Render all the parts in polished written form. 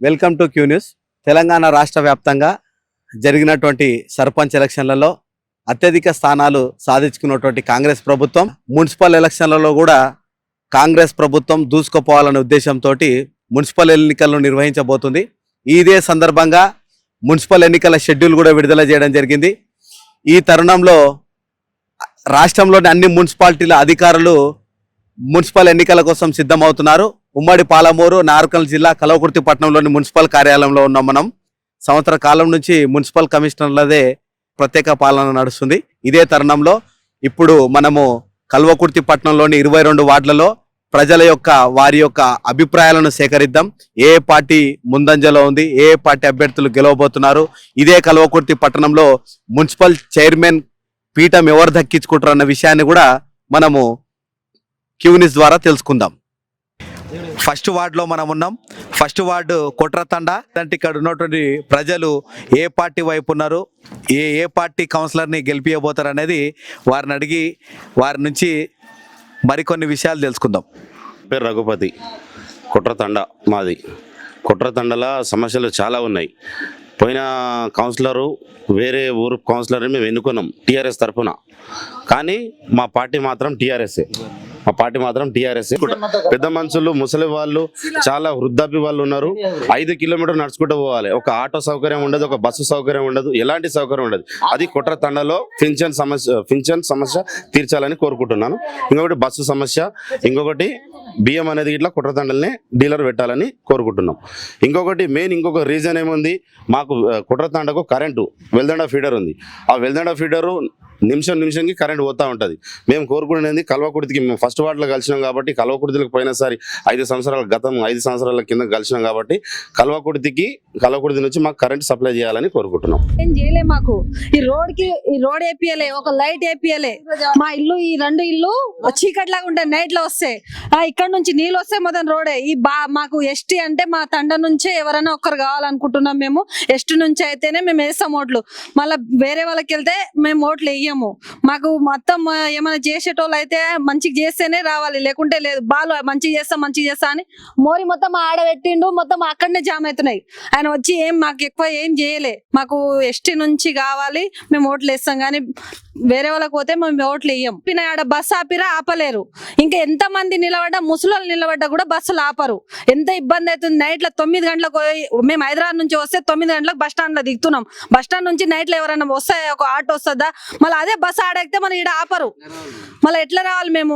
Welcome to Q news. Telangana రాష్ట్ర వ్యాప్తంగా జరిగినటువంటి సర్పంచ్ ఎలక్షన్లలో అత్యధిక స్థానాలు సాధించుకున్నటువంటి కాంగ్రెస్ ప్రభుత్వం మున్సిపల్ ఎలక్షన్లలో కూడా కాంగ్రెస్ ప్రభుత్వం దూసుకుపోవాలనే ఉద్దేశంతో మున్సిపల్ ఎన్నికలను నిర్వహించబోతుంది. ఇదే సందర్భంగా మున్సిపల్ ఎన్నికల షెడ్యూల్ కూడా విడుదల చేయడం జరిగింది. ఈ తరుణంలో రాష్ట్రంలోని అన్ని మున్సిపాలిటీల అధికారులు మున్సిపల్ ఎన్నికల కోసం సిద్ధమవుతున్నారు. ఉమ్మడి పాలమూరు, నార్కల్ జిల్లా కల్వకుర్తి పట్టణంలోని మున్సిపల్ కార్యాలయంలో ఉన్నాం. మనం సంవత్సర కాలం నుంచి మున్సిపల్ కమిషనర్లదే ప్రత్యేక పాలన నడుస్తుంది. ఇదే తరుణంలో ఇప్పుడు మనము కల్వకుర్తి పట్టణంలోని 22 వార్డులలో ప్రజల యొక్క వారి యొక్క అభిప్రాయాలను సేకరిద్దాం. ఏ పార్టీ ముందంజలో ఉంది, ఏ పార్టీ అభ్యర్థులు గెలవబోతున్నారు, ఇదే కల్వకుర్తి పట్టణంలో మున్సిపల్ చైర్మన్ పీఠం ఎవరు దక్కించుకుంటారు అన్న విషయాన్ని కూడా మనము క్యూనిస్ ద్వారా తెలుసుకుందాం. ఫస్ట్ వార్డులో మనం ఉన్నాం. First ward Kotrathanda. అంటే ఇక్కడ ఉన్నటువంటి ప్రజలు ఏ పార్టీ వైపు ఉన్నారు, ఏ పార్టీ కౌన్సిలర్ని గెలిపియబోతారు అనేది వారిని అడిగి వారి నుంచి మరికొన్ని విషయాలు తెలుసుకుందాం. పేరు రఘుపతి, కుట్రతండ మాది. కుట్రతండల సమస్యలు చాలా ఉన్నాయి. పోయిన కౌన్సిలరు వేరే ఊరు కౌన్సిలర్ని మేము ఎన్నుకున్నాం టీఆర్ఎస్ తరఫున, కానీ మా పార్టీ మాత్రం టీఆర్ఎస్ఏ. పెద్ద మనుషులు, ముసలి వాళ్ళు, చాలా వృద్ధాప్య వాళ్ళు ఉన్నారు. 5 కిలోమీటర్లు నడుచుకుంటూ పోవాలి. ఒక ఆటో సౌకర్యం ఉండదు, ఒక బస్సు సౌకర్యం ఉండదు, ఎలాంటి సౌకర్యం ఉండదు. అది కుట్రతండలో పింఛన్ సమస్య తీర్చాలని కోరుకుంటున్నాను. ఇంకొకటి బస్సు సమస్య, ఇంకొకటి బియ్యం అనేది ఇట్లా కుట్రతండల్ని డీలర్ పెట్టాలని కోరుకుంటున్నాం. ఇంకొక రీజన్ ఏముంది, మాకు కుట్రతండకు కరెంటు వెల్దండ ఫీడర్ ఉంది. ఆ వెల్దండ ఫీడరు నిమిషంకి కరెంట్ పోతూ ఉంటుంది. మేము కోరుకునేది కల్వకుర్తికి, మేము ఫస్ట్ వార్డులో కలిసినాం కాబట్టి కల్వకుర్తికి పోయినసారి 5 సంవత్సరాల కింద కలిసినాం కాబట్టి కల్వకుర్తి నుంచి మాకు కరెంట్ సప్లై చేయాలని కోరుకుంటున్నాం. ఏం చేయలే, మాకు ఈ రోడ్ వేపియలే, ఒక లైట్ వేపియలే. మా ఇల్లు, ఈ 2 ఇల్లు చీకటి లాగా ఉంటాయి నైట్ లో వస్తే. ఇక్కడ నుంచి నీళ్ళు వస్తే మొదటి రోడే. మాకు ఎస్టీ అంటే మా తండ నుంచే ఎవరైనా ఒక్కరు కావాలనుకుంటున్నాం. మేము ఎస్టీ నుంచి అయితేనే మేము వేస్తాం ఓట్లు. మళ్ళీ వేరే వాళ్ళకి వెళ్తే మేము ఓట్లు వేయము. మాకు మొత్తం ఏమైనా చేసేటోళ్ళు అయితే మంచిగా చేస్తేనే రావాలి, లేకుంటే లేదు. బాలు మంచిగా చేస్తా అని మోరి మొత్తం ఆడబెట్టిండు, మొత్తం అక్కడనే జామ్ అవుతున్నాయి. ఆయన వచ్చి మాకు ఎక్కువ ఏం చేయలే. మాకు ఎస్టీ నుంచి కావాలి, మేము ఓట్లు వేస్తాం, కానీ వేరే వాళ్ళకి పోతే మేము ఓట్లు వేయం. ఆడ బస్సు ఆపలేరు. ఇంకా ఎంత మంది నిలబడ్డా, ముసలి నిలబడ్డా కూడా బస్సులు ఆపరు. ఎంత ఇబ్బంది అవుతుంది. నైట్ లో 9 గంటలకు మేము హైదరాబాద్ నుంచి వస్తే 9 గంటలకు బస్ స్టాండ్ లో దిగుతున్నాం. బస్ స్టాండ్ నుంచి నైట్ లో ఎవరైనా వస్తే ఒక ఆటో వస్తుందా, మళ్ళీ అదే బస్సు ఆడెక్కితే మనం ఇక్కడ ఆపరు. మళ్ళీ ఎట్లా రావాలి? మేము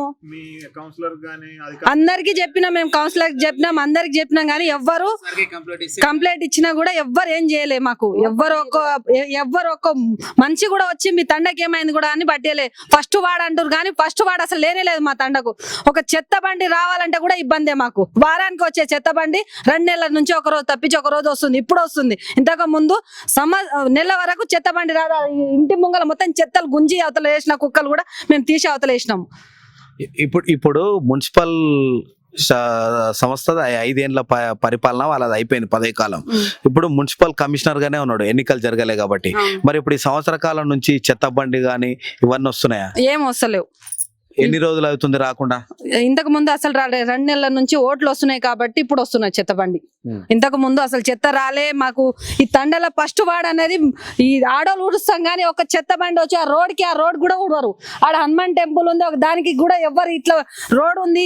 అందరికి చెప్పినాం, మేము కౌన్సిలర్ చెప్పినాం, అందరికి చెప్పినాం, కానీ ఎవ్వరు కంప్లైంట్ ఇచ్చినా కూడా ఎవ్వరు ఏం చేయలే. మాకు ఎవ్వరు ఒక్క మనిషి కూడా వచ్చి మీ తండకి ఏమైంది కూడా అని పట్టేలే. ఫస్ట్ వాడు అంటారు, కానీ ఫస్ట్ వాడు అసలు లేనే లేదు మా తండకు. ఒక చెత్త బండి రావాలంటే కూడా ఇబ్బందే మాకు. వారానికి వచ్చే చెత్త బండి 2 నెలల నుంచి ఒక రోజు తప్పించి ఒక రోజు వస్తుంది. ఇప్పుడు వస్తుంది. ఇంతకు ముందు నెల వరకు చెత్త బండి రాదా. ఇంటి ముంగల మొత్తం చెత్తలు గుంజి అవతల వేసిన కుక్కలు కూడా మేము తీసి అవతల వేసినాము. ఇప్పుడు మున్సిపల్ సంస్థ 5 ఏళ్ల పరిపాలన వాళ్ళది అయిపోయింది, 10 కాలం. ఇప్పుడు మున్సిపల్ కమిషనర్ గానే ఉన్నాడు, ఎన్నికలు జరగలే కాబట్టి. మరి ఇప్పుడు ఈ సంవత్సర కాలం నుంచి చెత్త బండి గానీ ఇవన్నీ వస్తున్నాయా? ఏం వస్తలేవు. ఎన్ని రోజులు అవుతుంది రాకుండా? ఇంతకు ముందు అసలు రాలే. 2 నెలల నుంచి ఓట్లు వస్తున్నాయి కాబట్టి ఇప్పుడు వస్తున్నాయి చెత్త బండి. ఇంతకు ముందు అసలు చెత్త రాలే. మాకు ఈ తండల ఫస్ట్ వార్డ్ అనేది ఈ ఆడోళ్ళు ఊడుస్తాం, కానీ ఒక చెత్త బండి వచ్చి ఆ రోడ్ కూడా ఊడవరు. ఆడ హనుమాన్ టెంపుల్ ఉంది, ఒక దానికి కూడా ఎవ్వరు ఇట్లా రోడ్ ఉంది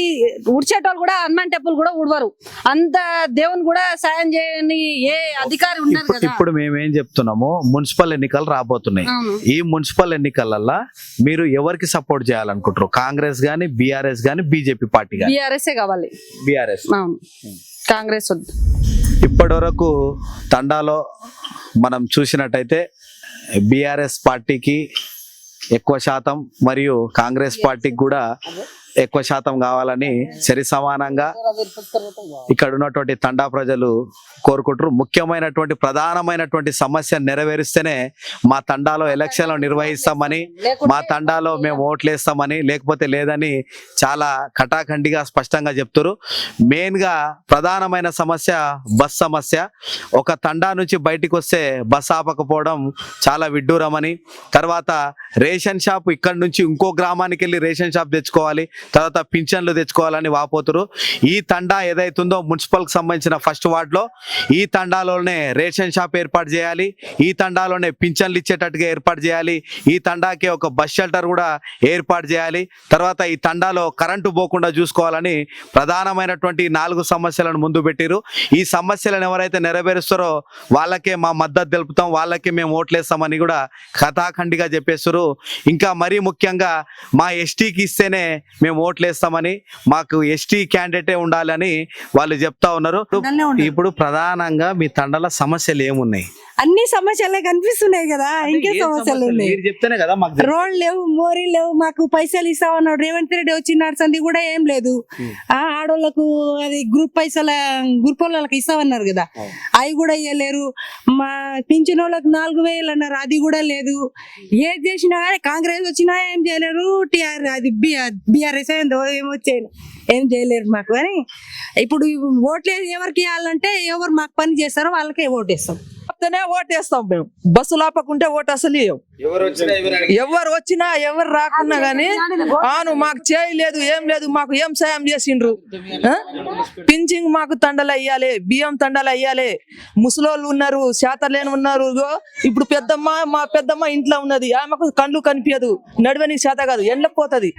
ఊడ్చేటోళ్ళు కూడా హనుమాన్ టెంపుల్ కూడా ఊడవరు. అంత దేవుని కూడా సాయం చేయని ఏ అధికారి ఉండరు కదా. ఇప్పుడు మేమేం చెప్తున్నాము, మున్సిపల్ ఎన్నికలు రాబోతున్నాయి. ఈ మున్సిపల్ ఎన్నికలల్లో మీరు ఎవరికి సపోర్ట్ చేయాలనుకుంటారు? కాంగ్రెస్ గానీ, బీఆర్ఎస్ గానీ, బీజేపీ పార్టీ గానీ? బీఆర్ఎస్ కావాలి. బీఆర్ఎస్, కాంగ్రెస్ వద్దు. ఇప్పటి వరకు తండాలో మనం చూసినట్టయితే బీఆర్ఎస్ పార్టీకి ఎక్కువ శాతం మరియు కాంగ్రెస్ పార్టీకి కూడా ఎక్కువ శాతం కావాలని సరి సమానంగా ఇక్కడ ఉన్నటువంటి తండా ప్రజలు కోరుకుంటారు. ముఖ్యమైనటువంటి ప్రధానమైనటువంటి సమస్య నెరవేరిస్తేనే మా తండాలో ఎలక్షన్లు నిర్వహిస్తామని, మా తండాలో మేము ఓట్లేస్తామని, లేకపోతే లేదని చాలా కటాఖండిగా స్పష్టంగా చెప్తారు. మెయిన్గా ప్రధానమైన సమస్య బస్ సమస్య. ఒక తండా నుంచి బయటికి వస్తే బస్ ఆపకపోవడం చాలా విడ్డూరమని, తర్వాత రేషన్ షాప్ ఇక్కడ నుంచి ఇంకో గ్రామానికి వెళ్ళి రేషన్ షాప్ తెచ్చుకోవాలి, తర్వాత పింఛన్లు తెచ్చుకోవాలని వాపోతురు. ఈ తండా ఏదైతుందో మున్సిపల్కి సంబంధించిన ఫస్ట్ వార్డులో ఈ తండాలోనే రేషన్ షాప్ ఏర్పాటు చేయాలి, ఈ తండాలోనే పింఛన్లు ఇచ్చేటట్టుగా ఏర్పాటు చేయాలి, ఈ తండాకి ఒక బస్ షెల్టర్ కూడా ఏర్పాటు చేయాలి, తర్వాత ఈ తండాలో కరెంటు పోకుండా చూసుకోవాలని ప్రధానమైనటువంటి 4 సమస్యలను ముందు పెట్టిరు. ఈ సమస్యలను ఎవరైతే నెరవేరుస్తారో వాళ్ళకే మా మద్దతు తెలుపుతాం, వాళ్ళకే మేము ఓట్లేస్తామని కూడా కథాఖండిగా చెప్పేస్తారు. ఇంకా మరీ ముఖ్యంగా మా ఎస్టీకి ఇస్తేనే మేము ఓట్లేస్తామని, మాకు ఎస్టీ క్యాండిడేటే ఉండాలని వాళ్ళు చెప్తా ఉన్నారు. ఇప్పుడు ప్రధానంగా మీ తండల సమస్యలు ఏమున్నాయి? అన్ని సమస్యలే కనిపిస్తున్నాయి కదా, ఇంకే సమస్యలు ఉన్నాయి. మీరు చెప్తేనే కదా మాకు తెలుసు. రోడ్లు లేవు, మోరీ లేవు, మాకు పైసలు ఇస్తామన్నాడు రేవంత్ రెడ్డి వచ్చినాడు, సంది కూడా ఏం లేదు. ఆడోళ్ళకు అది గ్రూప్ వాళ్ళకి ఇస్తామన్నారు కదా, అవి కూడా ఇవ్వలేరు. మా పింఛన్ వాళ్ళకి 4,000 అన్నారు, అది కూడా లేదు. ఏది చేసినా కానీ కాంగ్రెస్ వచ్చినా ఏం చేయలేరు, బీఆర్ఎస్ ఏమొచ్చాయి ఏం చేయలేరు మాకు అని. ఇప్పుడు ఓట్లు ఎవరికి ఇవ్వాలంటే ఎవరు మాకు పని చేస్తారో వాళ్ళకే ఓటేస్తాం. ఓటేస్తాం మేము. బస్సు లాపకుంటే ఓటు అసలు ఎవరు వచ్చినా ఎవరు రాకున్నా గానీ ఆను మాకు చేయలేదు, ఏం లేదు, మాకు ఏం సాయం చేసిండ్రు. పింఛింగ్ మాకు తండలు అయ్యాలి, బియ్యం తండలు అయ్యాలి. ముసలోళ్ళు ఉన్నారు, శాతలేని ఉన్నారు. ఇప్పుడు మా పెద్దమ్మ ఇంట్లో ఉన్నది, ఆమెకు కళ్ళు కనిపించదు, నడవనికి శాత కాదు, ఎండపోతుంది.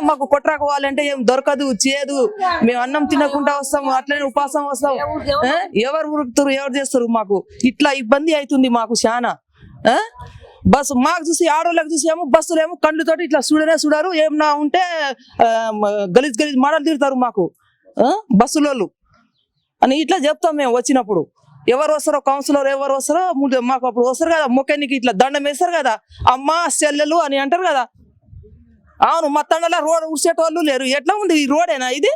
మాకు కొట్రాకోవాలంటే ఏం దొరకదు, చేయదు. మేము అన్నం తినకుండా వస్తాము, అట్లనే ఉపాసం వస్తాం. ఎవరు ఉరుకుతారు, ఎవరు చేస్తారు? మాకు ఇట్లా ఇబ్బంది అవుతుంది మాకు చాలా. బస్సు మాకు చూసి ఆడోళ్ళకి చూసేమో బస్సులేమో కళ్ళుతోటి ఇట్లా చూడరు, ఏమన్నా ఉంటే గలీజ్ మాటలు తిడతారు మాకు బస్సులోళ్ళు అని ఇట్లా చెప్తాం మేము వచ్చినప్పుడు. ఎవరు వస్తారో కౌన్సిలర్ ఎవరు వస్తారో మాకు అప్పుడు వస్తారు కదా, మొక్కనికి ఇట్లా దండం వేస్తారు కదా, అమ్మ చెల్లెలు అని అంటారు కదా. అవును, మా తండలో రోడ్ ఉడిసేటోళ్ళు లేరు. ఎట్లా ఉంది ఈ రోడేనా ఇది?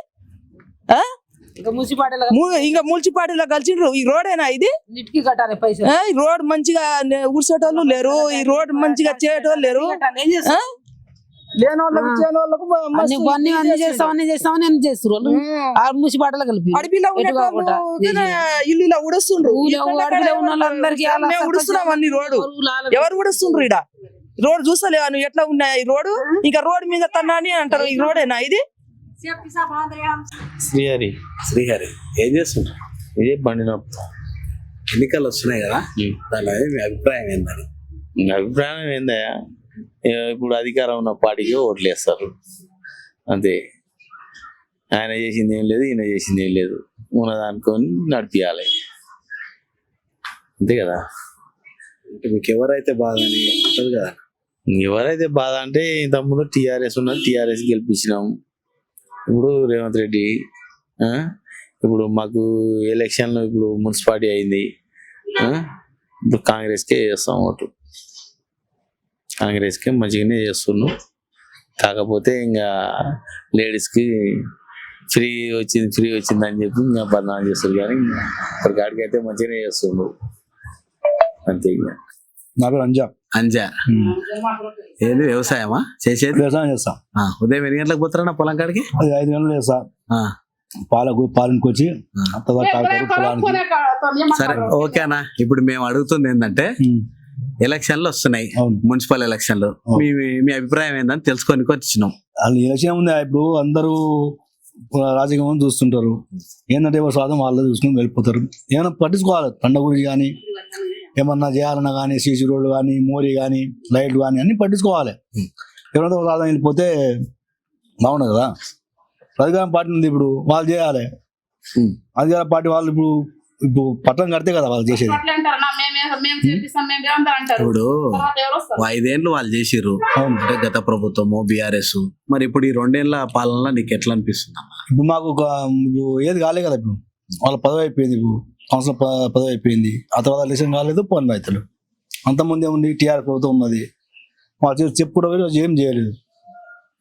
ఇంకా మున్సిపాలిటీలో కలిసిండ్రు, ఈ రోడేనా ఇది? ఈ రోడ్ మంచిగా ఉడిసేటోళ్ళు లేరు, ఈ రోడ్ మంచిగా చేయటోళ్ళు లేరు. లేని వాళ్ళకు అడవిలో ఇల్లు ఉడుస్తుండ్రు, ఉడుస్తున్నాం అన్ని రోడ్డు. ఎవరు ఉడుస్తుండ్రు? ఇడ రోడ్ చూస్తలేవా నువ్వు ఎట్లా ఉన్నాయి ఈ రోడ్డు? ఇంకా రోడ్ మీద తన్నాని అంటారు, ఈ రోడేనా ఇది? శ్రీహరి ఏం చేస్తుంటారు? ఇదే బండి ఎన్నికలు వస్తున్నాయి కదా, దాని మీ అభిప్రాయం ఏందని? అభిప్రాయం ఏందయ్యా, ఇప్పుడు అధికారం ఉన్న పార్టీకి ఓట్లు వేస్తారు అంతే. ఆయన చేసింది ఏం లేదు, ఈయన చేసింది ఏం లేదు, ఉన్నదానుకొని నడిపియాలి అంతే కదా. అంటే మీకు ఎవరైతే బాధ అని ఉంటుంది కదా? ఎవరైతే బాధ అంటే ఇంతకుముందు టీఆర్ఎస్ ఉన్నది, టీఆర్ఎస్ గెలిపించినాం. ఇప్పుడు రేవంత్ రెడ్డి ఇప్పుడు మాకు ఎలక్షన్లో ఇప్పుడు మున్సిపాలిటీ అయింది, ఇప్పుడు కాంగ్రెస్కే చేస్తాం ఓటు. కాంగ్రెస్కే మంచిగానే చేస్తున్నాం. కాకపోతే ఇంకా లేడీస్కి ఫ్రీ వచ్చింది అని చెప్పి ఇంకా బదనాలు చేస్తారు, కానీ ఇప్పుడు గాడికైతే మంచిగానే చేస్తుండ్రు అంతే. ఇంకా నా పేరు అంజా. ఏది వ్యవసాయమా చేసేది? వ్యవసాయం చేస్తా. ఉదయం ఎన్ని గంటలకు పోతారా పొలం కాడికి? 5 గంటలు చేస్తా. పాలనకి వచ్చి సరే ఓకేనా. ఇప్పుడు మేము అడుగుతుంది ఏంటంటే, ఎలక్షన్లు వస్తున్నాయి, మున్సిపల్ ఎలక్షన్లు, మీ అభిప్రాయం ఏందని తెలుసుకొని వచ్చినాం. వాళ్ళు ఎలక్షన్ ఉంది, ఇప్పుడు అందరూ రాజకీయం చూస్తుంటారు. ఏంటంటే ఎవరు స్వాదం వాళ్ళు చూసుకుని వెళ్ళిపోతారు. ఏమైనా పట్టించుకోవాలి, పండ గురించి కానీ ఏమన్నా చేయాలన్నా కానీ, సీసీ రోడ్లు కానీ, మోరీ కానీ, లైట్లు కానీ అన్ని పట్టించుకోవాలి. ఎవరైనా ఒక సాధన వెళ్ళిపోతే బాగుండదు కదా. అధికారం పార్టీ ఉంది, ఇప్పుడు వాళ్ళు చేయాలి. అధికార పార్టీ వాళ్ళు ఇప్పుడు పట్టణం కడితే కదా వాళ్ళు చేసేది. ఇప్పుడు 5 ఏళ్ళు వాళ్ళు చేసిర్రు అంటే గత ప్రభుత్వము బీఆర్ఎస్, మరి ఇప్పుడు ఈ 2 ఏళ్ల పాలనలో నీకు ఎట్లా అనిపిస్తుంది? ఇప్పుడు మాకు ఏది కాలే కదా, ఇప్పుడు వాళ్ళ పదవి అయిపోయింది, ఇప్పుడు కౌన్సిలర్ పదవి అయిపోయింది, ఆ తర్వాత ఎలక్షన్ కాలేదు, పోని రైతులు అంతకుముందే ఉంది. టీఆర్ ప్రభుత్వం ఉన్నది, వాళ్ళు చెప్పుకోవడం ఏం చేయలేదు.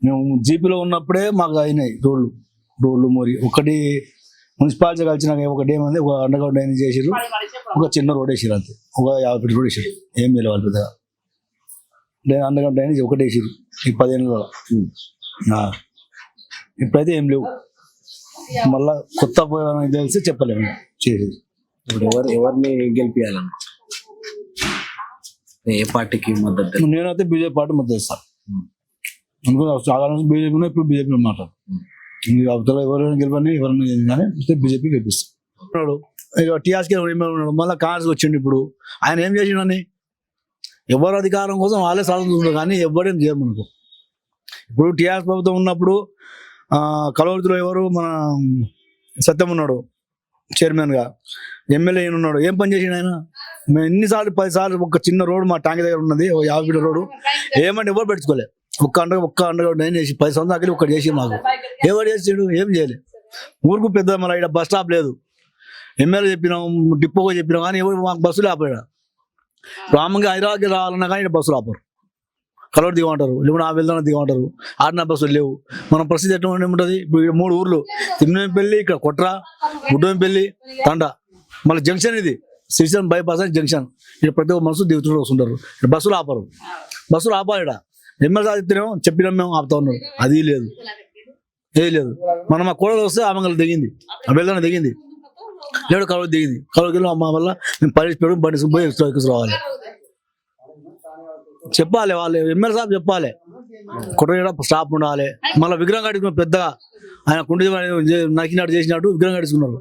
మేము జీపీలో ఉన్నప్పుడే మాకు అయినాయి రోడ్లు మోరీ. ఒకటి మున్సిపాలిటీ కలిసినాక ఒకటి ఏమైంది, ఒక అండర్గ్రౌండ్ డ్రైనేజ్ చేసారు, ఒక చిన్న రోడ్ వేసారు అంతే, ఒక 50 ఫీట్ రోడ్ వేసారు. ఏం లేదు వాళ్ళు పెద్దగా. అండర్గ్రౌండ్ డ్రైనేజ్ ఒకటి వేసారు ఈ 10 ఏళ్ళలో. ఇప్పుడైతే ఏం లేవు. మళ్ళా కొత్త తెలిసి చెప్పలేము చేసేది. ఇప్పుడు ఎవరిని గెలిపియాలను? ఏ పార్టీకి మద్దతు? నేనైతే బీజేపీ పార్టీ మద్దతు ఇస్తాను. అనుకున్నా చాలా బీజేపీ ఇప్పుడు బీజేపీ అన్నమాట. ఇంక అవతల ఎవరైనా గెలవని ఎవరైనా కానీ బీజేపీ గెలిపిస్తాడు. ఇక టీఆర్ఎస్కి ఉన్నాడు, మళ్ళీ కాంగ్రెస్ వచ్చిండు. ఇప్పుడు ఆయన ఏం చేసిండని ఎవరు అధికారం కోసం వాళ్ళే సాధించుకుంటారు కానీ ఎవరేం చేయరు మనకు. ఇప్పుడు టీఆర్ఎస్ ప్రభుత్వం ఉన్నప్పుడు కలవరిలో ఎవరు మన సత్యం ఉన్నాడు చైర్మన్గా, ఎమ్మెల్యే ఉన్నాడు. ఏం పని చేసిండు ఆయన? మేము ఎన్నిసార్లు 10 సార్లు ఒక చిన్న రోడ్డు మా ట్యాంక్ దగ్గర ఉన్నది, 50 ఫీట్ల రోడ్డు, ఏమంటే ఎవరు పెట్టుకోలే. ఒక్క అండగా నేను చేసి 10 సంవత్సరాలు ఒక్కటి చేసి మాకు ఎవరు చేసాడు? ఏం చేయలేదు. ఊరుకు పెద్ద మళ్ళీ ఇక్కడ బస్ స్టాప్ లేదు. ఎమ్మెల్యే చెప్పినాం, డిపోగా చెప్పినాం కానీ ఎవరు మాకు బస్సులు ఆపాడు. రామంగా హైదరాబాద్కి రావాలన్నా కానీ ఇక్కడ బస్సులు ఆపరు. కలవరు దిగమంటారు, లేకుండా వెళ్దాం దిగమంటారు. ఆడిన బస్సులు లేవు. మన పరిస్థితి ఎట్లా ఉంటుంది? ఇప్పుడు 3 ఊర్లు, తిమ్మపల్లి, ఇక్కడ కొట్ర, గుడ్డెంపల్లి, తండ, మళ్ళీ జంక్షన్ ఇది శ్రీశైలం బైపాస్ అని జంక్షన్. ఇక్కడ ప్రతి ఒక్క మనసు దిగుతూ వస్తుంటారు. ఇక్కడ బస్సులు ఆపరు. బస్సులు ఆపాలి. ఇక్కడ ఎమ్మెల్యే సాధిస్తేనేమో చెప్పినాం మేము ఆపుతా ఉన్నాం. అది లేదు, ఏది లేదు. మనం మా కోడలు వస్తే ఆమె దిగింది, వెళ్దాం దిగింది, లేడు కలవరు దిగింది. కలవరికి అమ్మ వల్ల మేము పరిస్థితి బండి పోయి రావాలి. చెప్పాలి వాళ్ళు, ఎమ్మెల్యే సాబ్ చెప్పాలి. కొట్ట స్టాప్ ఉండాలి. మళ్ళీ విగ్రహం కట్టుకున్న పెద్దగా ఆయన కుండి నకినాడు చేసినట్టు విగ్రహం కట్టుకున్నారు.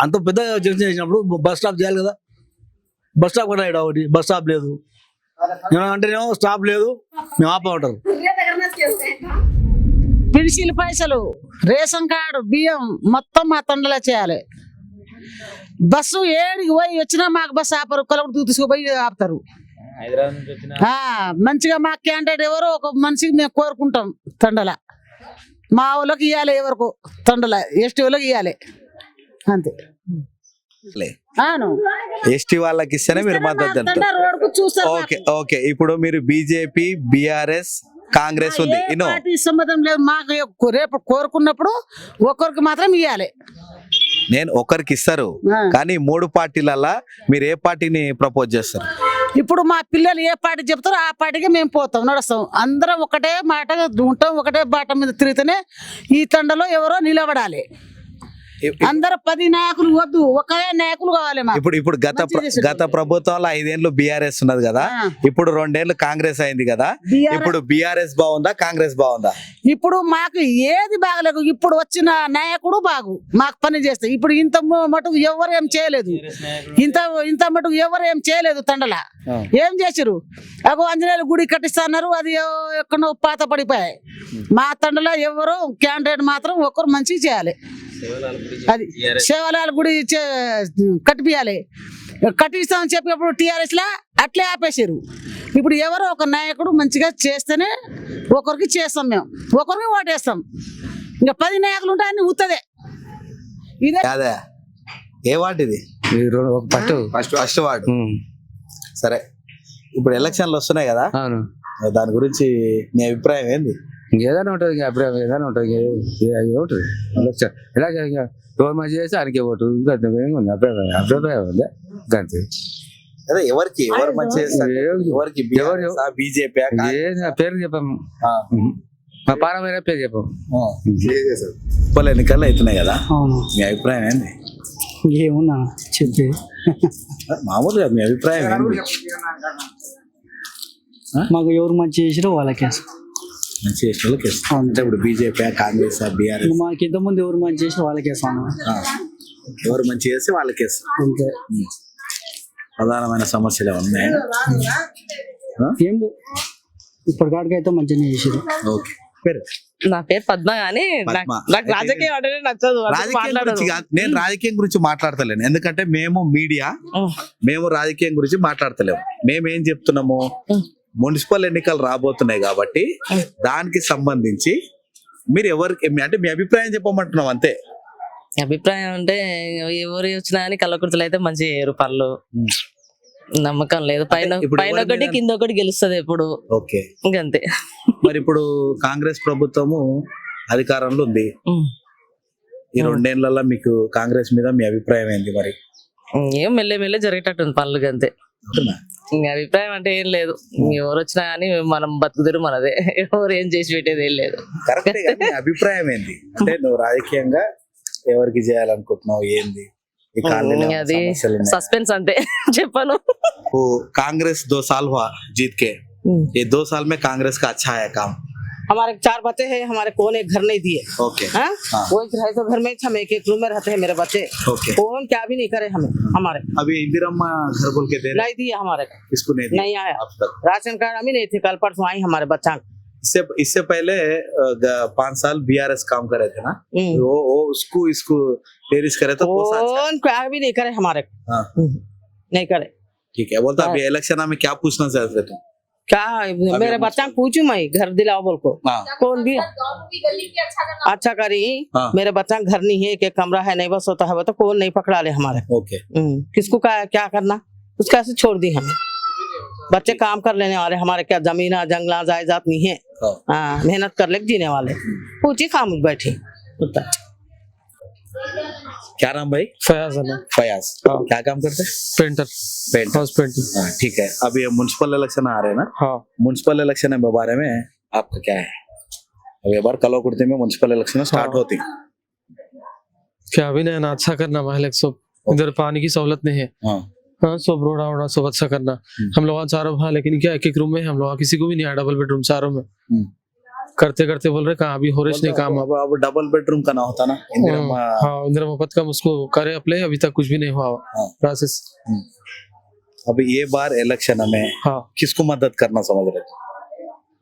అంత పెద్దగా జంక్షన్ చేసినప్పుడు బస్ స్టాప్ చేయాలి కదా. బస్ స్టాప్ కూడా ఒకటి బస్ స్టాప్ లేదు అంటేనేమో స్టాప్ లేదు, మేము ఆపమంటారు. పెన్షన్ పైసలు, రేషన్ కార్డు, బియ్యం మొత్తం మా తండ్రిలో చేయాలి. బస్సు ఏడికి పోయి వచ్చినా మాకు బస్సు ఆపరు, కలవడు తీసుకుపోయి ఆపుతారు. మంచిగా మా క్యాండిడేట్ ఎవరో ఒక మనిషికి మేము కోరుకుంటాం. తండల మా వాళ్ళకి ఇవ్వాలి, ఎవరికో తండల ఎస్టీ వాళ్ళకి ఇవ్వాలి అంతే. అవును, ఎస్టీ వాళ్ళకి ఇస్తేనే మీరు మద్దతు తెలుపుతారు. రోడ్కు చూస్తారు. Okay okay. ఇప్పుడు మీరు బీజేపీ, బీఆర్ఎస్, కాంగ్రెస్ ఉంది. సంబంధం లేదు మాకు. రేపు కోరుకున్నప్పుడు ఒక్కరికి మాత్రం ఇవ్వాలి. నేను ఒకరికి ఇస్తారు కానీ 3 పార్టీలల్లా మీరు ఏ పార్టీని ప్రపోజ్ చేస్తారు? ఇప్పుడు మా పిల్లలు ఏ పార్టీ చెప్తారో ఆ పార్టీకి మేము పోతాం, నడుస్తాం. అందరం ఒకటే మాట ఉంటాం, ఒకటే బాట మీద తిరిగితేనే ఈ తండలో ఎవరో నిలబడాలి. అందరూ 10 నాయకులు వద్దు, ఒకే నాయకులు కావాలి మాకు. ఇప్పుడు గత ప్రభుత్వంలో 5 ఏళ్ళు బీఆర్ఎస్ ఉన్నది కదా, ఇప్పుడు 2 ఏళ్ళు కాంగ్రెస్ అయింది కదా. ఇప్పుడు బీఆర్ఎస్ బాగుందా, కాంగ్రెస్ బాగుందా? ఇప్పుడు మాకు ఏది బాగలేదు. ఇప్పుడు వచ్చిన నాయకుడు బాగు మాకు పని చేస్తే. ఇప్పుడు ఇంత మటుకు ఎవరు ఏం చేయలేదు, ఇంత మటుకు ఎవరు ఏం చేయలేదు. తండల ఏం చేసిరు? అగో ఆంజనేయుల గుడి కట్టిస్తున్నారు, అది ఎక్కడో పాత పడిపోయాయి. మా తండలో ఎవరు క్యాండిడేట్ మాత్రం ఒకరు మంచిగా చేయాలి. అది శివాలయాల గుడి కట్టిపియాలి. కట్టిస్తామని చెప్పినప్పుడు టీఆర్ఎస్ లా అట్లే ఆపేసారు. ఇప్పుడు ఎవరో ఒక నాయకుడు మంచిగా చేస్తేనే ఒకరికి చేస్తాం, మేము ఒకరికి ఓటేస్తాం. ఇంకా 10 నాయకులు ఉంటే అన్ని ఉత్తదే. ఇదే అదే ఏ వార్డు ఇది? First ward. సరే, ఇప్పుడు ఎలక్షన్లు వస్తున్నాయి కదా, దాని గురించి మీ అభిప్రాయం ఏంది? ఏదైనా ఉంటుంది, అభిప్రాయం ఏదైనా ఉంటుంది. ఉంటుంది ఎలా ఎవరు మంచి చేస్తే ఆయనకి ఓటు, ఉంది అభిప్రాయం ఉంది అంతే. అదే ఎవరికి ఎవరు మంచి చేస్తారు? ఎవరికి? బీజేపీ పేరు చెప్పాము, మా పారమైన పేరు చెప్పాము. ఎన్నికలు అవుతున్నాయి కదా, మీ అభిప్రాయం ఏంది? ఏమున్నా చెప్పి మామూలుగా మీ అభిప్రాయం ఏంది? మాకు ఎవరు మంచి చేసిరో వాళ్ళకే మంచి చేసిన వాళ్ళకి వేస్తాం. అంటే ఇప్పుడు బీజేపీ, కాంగ్రెస్, బీఆర్ఎస్ మాకు ఇంతకుముందు ఎవరు మంచి చేసినా వాళ్ళకే వేస్తాం. ఎవరు మంచి చేస్తే వాళ్ళకి వేస్తాం అంతే. ప్రధానమైన సమస్యలు ఉన్నాయి. ఏం లేదు, ఇప్పటికాడికైతే మంచిగా చేసిరు. ఓకే. పేరు? నా పేరు పద్మ. కానీ నాకు రాజకీయం అంటే నచ్చదు. నేను రాజకీయం గురించి మాట్లాడతలేను, ఎందుకంటే మేము మీడియా, మేము రాజకీయం గురించి మాట్లాడతలేము. మేమేం చెప్తున్నాము, మున్సిపల్ ఎన్నికలు రాబోతున్నాయి కాబట్టి దానికి సంబంధించి మీరు ఎవరికి అంటే మీ అభిప్రాయం చెప్పమంటున్నాం అంతే. అభిప్రాయం అంటే ఎవరు వచ్చినా కానీ కళ్ళకుర్తులు అయితే మంచి చేయరు. పనులు నమ్మకం లేదు. పైన ఒకటి కింద ఒకటి గెలుస్తుంది ఎప్పుడు. ఓకే, ఇంకంతే. మరి ఇప్పుడు కాంగ్రెస్ ప్రభుత్వము అధికారంలో ఉంది. ఈ 2 ఏళ్లలో మీకు కాంగ్రెస్ మీద మీ అభిప్రాయం ఏంది? మరి ఏం మెల్లె జరిగేటట్టుంది పనులు, అంతే. ఇంకా అభిప్రాయం అంటే ఏం లేదు. ఎవరు వచ్చినా కానీ మనం బతుకుదురు మనదే, ఎవరు ఏం చేసి పెట్టేది ఏం లేదు. కరెక్ట్. అభిప్రాయం ఏంది అంటే నువ్వు రాజకీయంగా ఎవరికి చేయాలనుకుంటున్నావు, ఏంది? అది సస్పెన్స్ అంటే చెప్పను. कांग्रेस 2 साल हुआ जीत के, ये 2 साल में कांग्रेस का अच्छा है काम? हमारे 4 बच्चे हैं, हमारे कौन एक घर नहीं दिए। ओके हाँ? हाँ। वो रहे तो घर में हम एक रूम में रहते हैं मेरे बच्चे। ओके कौन क्या भी नहीं करे हमें हमारे अभी इंदिरम्मा घर बोल के दे रहे नहीं दिया हमारे किसको नहीं दिया नहीं आया अब तक? राशन कार्ड अभी नहीं थे, कल परसों आई हमारे बच्चा। इससे पहले 5 साल बीआरएस काम करे थे ना, वो उसको इसको पेरिस करे तो वो साथ- कौन क्या भी नहीं करे हमारे हाँ नहीं करे। ठीक है बोलता अभी इलेक्शन में क्या पूछना चाहते थे तुम? क्या मेरे बच्चा को पूछू मैं घर दिलाओ बोल को हाँ कौन भी अच्छा करी। हाँ। मेरे बच्चा का घर नहीं है, एक कमरा है नहीं बस होता है, वो तो कौन नहीं पकड़ा ले हमारे। ओके किसको क्या करना उसका ऐसे छोड़ दी हमें। बच्चे काम कर लेने वाले हमारे, क्या जमीन जंगला जायदाद नहीं है। हाँ। हाँ मेहनत कर ले जीने वाले पूछी खामोश बैठी। क्या नाम भाई? फयाज अली फयाज क्या काम करते? Painter paint. House painting. हाँ ठीक है अभी म्युनिसिपल इलेक्शन आ रहे हैं ना, हाँ म्युनिसिपल इलेक्शन के बारे में आपका क्या है? अब ये बार कलौकुर्ती में म्युनिसिपल इलेक्शन स्टार्ट होती क्या अभी नहीं ना अच्छा करना महल सब इधर पानी की सहूलत नहीं है। हाँ हाँ सब रोड़ा वोड़ा सब अच्छा करना। हम लोग चारों हाँ लेकिन क्या एक रूम में हम लोग किसी को भी नहीं आया डबल बेडरूम चारों में करते करते बोल रहे कहाँ अभी हो रही नहीं काम। अब डबल बेडरूम का ना होता ना इंदिरम्मा। हाँ इंदिरा पद का उसको करे अप्लाई अभी तक कुछ भी नहीं हुआ हाँ। प्रोसेस। अब ये बार इलेक्शन में हाँ किसको मदद करना समझ रहे थे?